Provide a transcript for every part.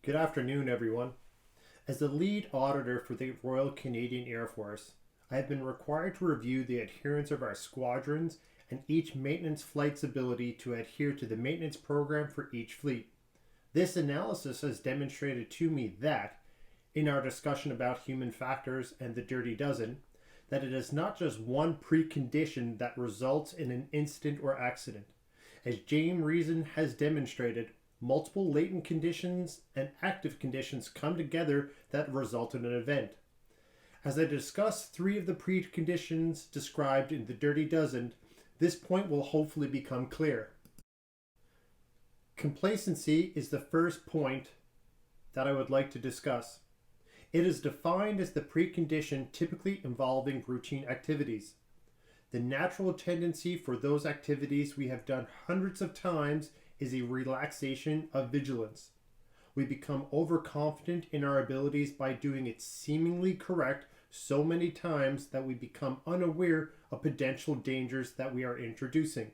Good afternoon, everyone. As the lead auditor for the Royal Canadian Air Force, I have been required to review the adherence of our squadrons and each maintenance flight's ability to adhere to the maintenance program for each fleet. This analysis has demonstrated to me that, in our discussion about human factors and the dirty dozen, that it is not just one precondition that results in an incident or accident. As James Reason has demonstrated, multiple latent conditions and active conditions come together that result in an event. As I discuss three of the preconditions described in the Dirty Dozen, this point will hopefully become clear. Complacency is the first point that I would like to discuss. It is defined as the precondition typically involving routine activities. The natural tendency for those activities we have done hundreds of times is a relaxation of vigilance. We become overconfident in our abilities by doing it seemingly correct so many times that we become unaware of potential dangers that we are introducing.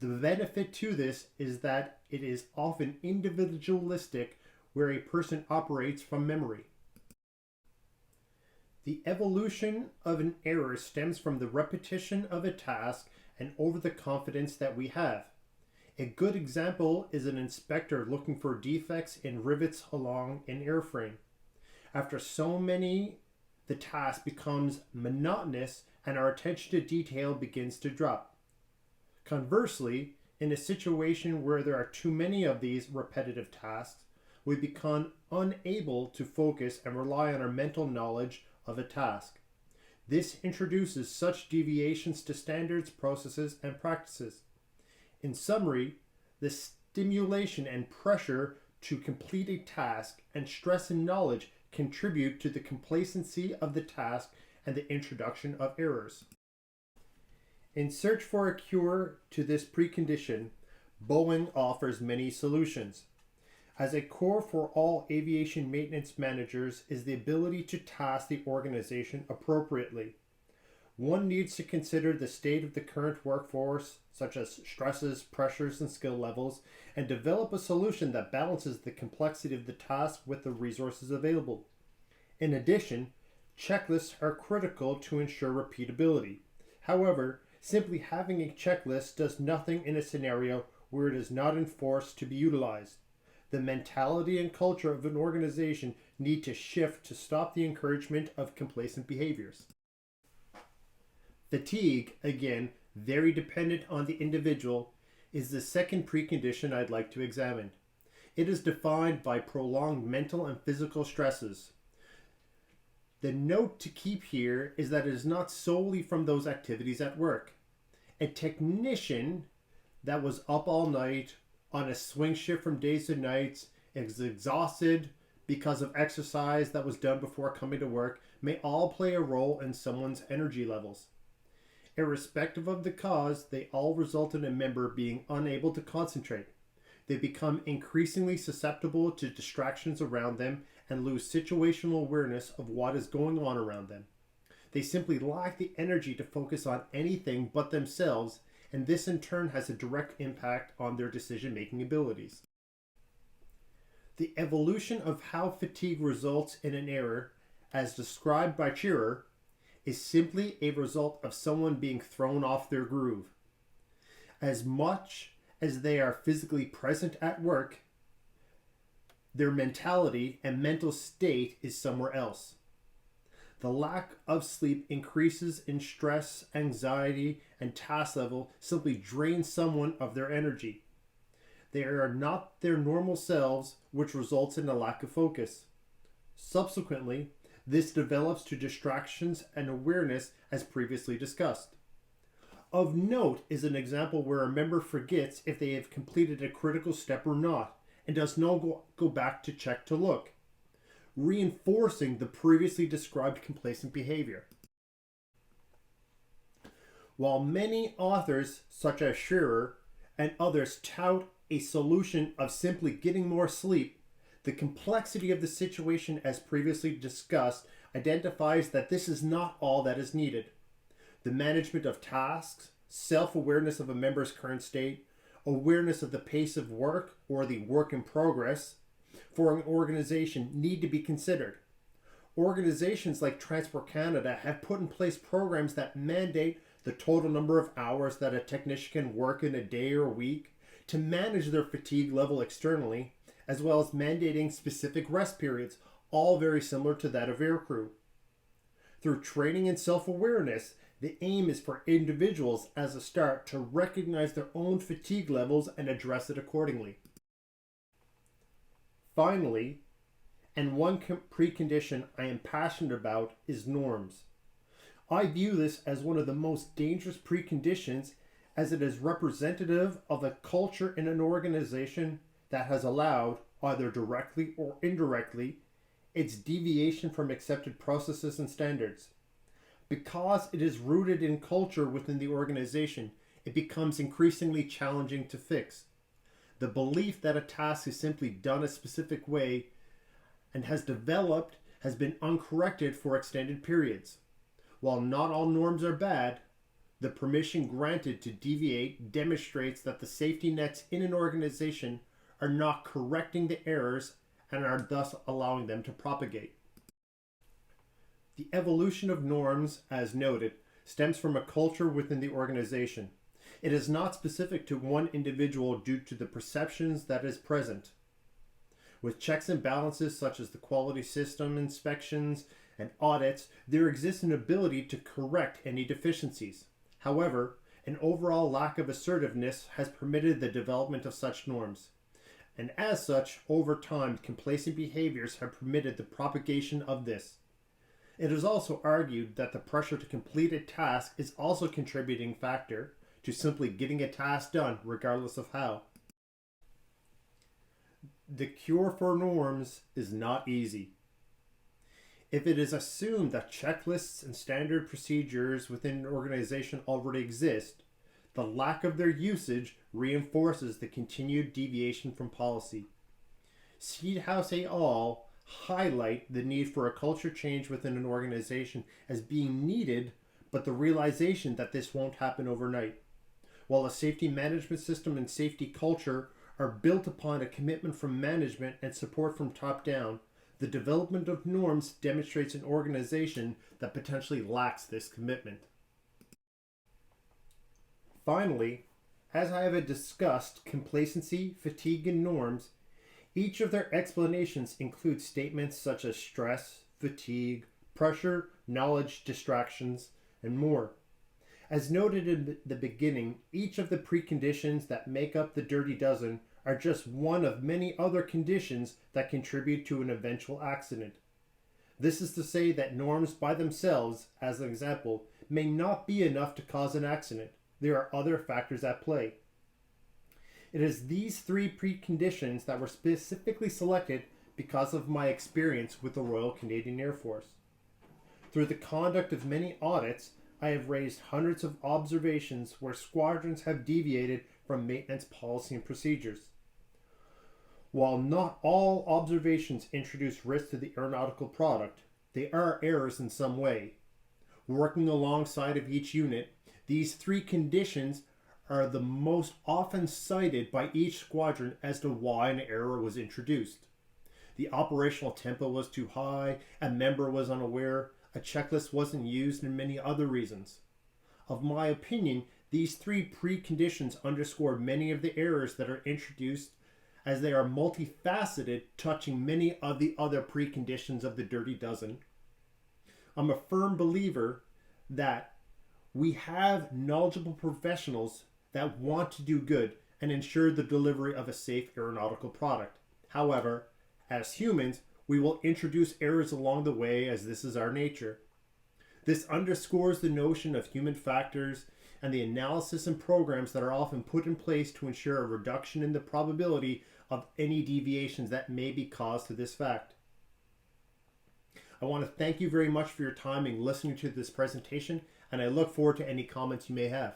The benefit to this is that it is often individualistic, where a person operates from memory. The evolution of an error stems from the repetition of a task and over the confidence that we have. A good example is an inspector looking for defects in rivets along an airframe. After so many, the task becomes monotonous and our attention to detail begins to drop. Conversely, in a situation where there are too many of these repetitive tasks, we become unable to focus and rely on our mental knowledge of a task. This introduces such deviations to standards, processes, and practices. In summary, the stimulation and pressure to complete a task and stress and knowledge contribute to the complacency of the task and the introduction of errors. In search for a cure to this precondition, Boeing offers many solutions. As a core for all aviation maintenance managers is the ability to task the organization appropriately. One needs to consider the state of the current workforce, such as stresses, pressures, and skill levels, and develop a solution that balances the complexity of the task with the resources available. In addition, checklists are critical to ensure repeatability. However, simply having a checklist does nothing in a scenario where it is not enforced to be utilized. The mentality and culture of an organization need to shift to stop the encouragement of complacent behaviors. Fatigue, again, very dependent on the individual, is the second precondition I'd like to examine. It is defined by prolonged mental and physical stresses. The note to keep here is that it is not solely from those activities at work. A technician that was up all night on a swing shift from days to nights is exhausted because of exercise that was done before coming to work may all play a role in someone's energy levels. Irrespective of the cause, they all result in a member being unable to concentrate. They become increasingly susceptible to distractions around them and lose situational awareness of what is going on around them. They simply lack the energy to focus on anything but themselves, and this in turn has a direct impact on their decision-making abilities. The evolution of how fatigue results in an error, as described by Shearer, is simply a result of someone being thrown off their groove. As much as they are physically present at work, their mentality and mental state is somewhere else. The lack of sleep increases in stress, anxiety, and task level simply drains someone of their energy. They are not their normal selves, which results in a lack of focus. Subsequently, this develops to distractions and awareness as previously discussed. Of note is an example where a member forgets if they have completed a critical step or not, and does not go back to check to look, reinforcing the previously described complacent behavior. While many authors, such as Shearer and others, tout a solution of simply getting more sleep, the complexity of the situation, as previously discussed, identifies that this is not all that is needed. The management of tasks, self-awareness of a member's current state, awareness of the pace of work or the work in progress, for an organization need to be considered. Organizations like Transport Canada have put in place programs that mandate the total number of hours that a technician can work in a day or week to manage their fatigue level externally, as well as mandating specific rest periods, all very similar to that of aircrew. Through training and self-awareness, the aim is for individuals as a start to recognize their own fatigue levels and address it accordingly. Finally, and one precondition I am passionate about is norms. I view this as one of the most dangerous preconditions as it is representative of a culture in an organization that has allowed, either directly or indirectly, its deviation from accepted processes and standards. Because it is rooted in culture within the organization, it becomes increasingly challenging to fix. The belief that a task is simply done a specific way and has been uncorrected for extended periods. While not all norms are bad, the permission granted to deviate demonstrates that the safety nets in an organization are not correcting the errors and are thus allowing them to propagate. The evolution of norms, as noted, stems from a culture within the organization. It is not specific to one individual due to the perceptions that is present. With checks and balances such as the quality system inspections and audits, there exists an ability to correct any deficiencies. However, an overall lack of assertiveness has permitted the development of such norms. And as such, over time, complacent behaviors have permitted the propagation of this. It is also argued that the pressure to complete a task is also a contributing factor to simply getting a task done, regardless of how. The cure for norms is not easy. If it is assumed that checklists and standard procedures within an organization already exist, the lack of their usage reinforces the continued deviation from policy. Seedhouse et al. Highlight the need for a culture change within an organization as being needed, but the realization that this won't happen overnight. While a safety management system and safety culture are built upon a commitment from management and support from top down, the development of norms demonstrates an organization that potentially lacks this commitment. Finally, as I have discussed complacency, fatigue, and norms, each of their explanations include statements such as stress, fatigue, pressure, knowledge, distractions, and more. As noted in the beginning, each of the preconditions that make up the dirty dozen are just one of many other conditions that contribute to an eventual accident. This is to say that norms by themselves, as an example, may not be enough to cause an accident. There are other factors at play. It is these three preconditions that were specifically selected because of my experience with the Royal Canadian Air Force. Through the conduct of many audits, I have raised hundreds of observations where squadrons have deviated from maintenance policy and procedures. While not all observations introduce risk to the aeronautical product, they are errors in some way. Working alongside of each unit, these three conditions are the most often cited by each squadron as to why an error was introduced. The operational tempo was too high, a member was unaware, a checklist wasn't used, and many other reasons. Of my opinion, these three preconditions underscore many of the errors that are introduced as they are multifaceted, touching many of the other preconditions of the dirty dozen. I'm a firm believer that we have knowledgeable professionals that want to do good and ensure the delivery of a safe aeronautical product. However, as humans, we will introduce errors along the way as this is our nature. This underscores the notion of human factors and the analysis and programs that are often put in place to ensure a reduction in the probability of any deviations that may be caused to this fact. I want to thank you very much for your time in listening to this presentation, and I look forward to any comments you may have.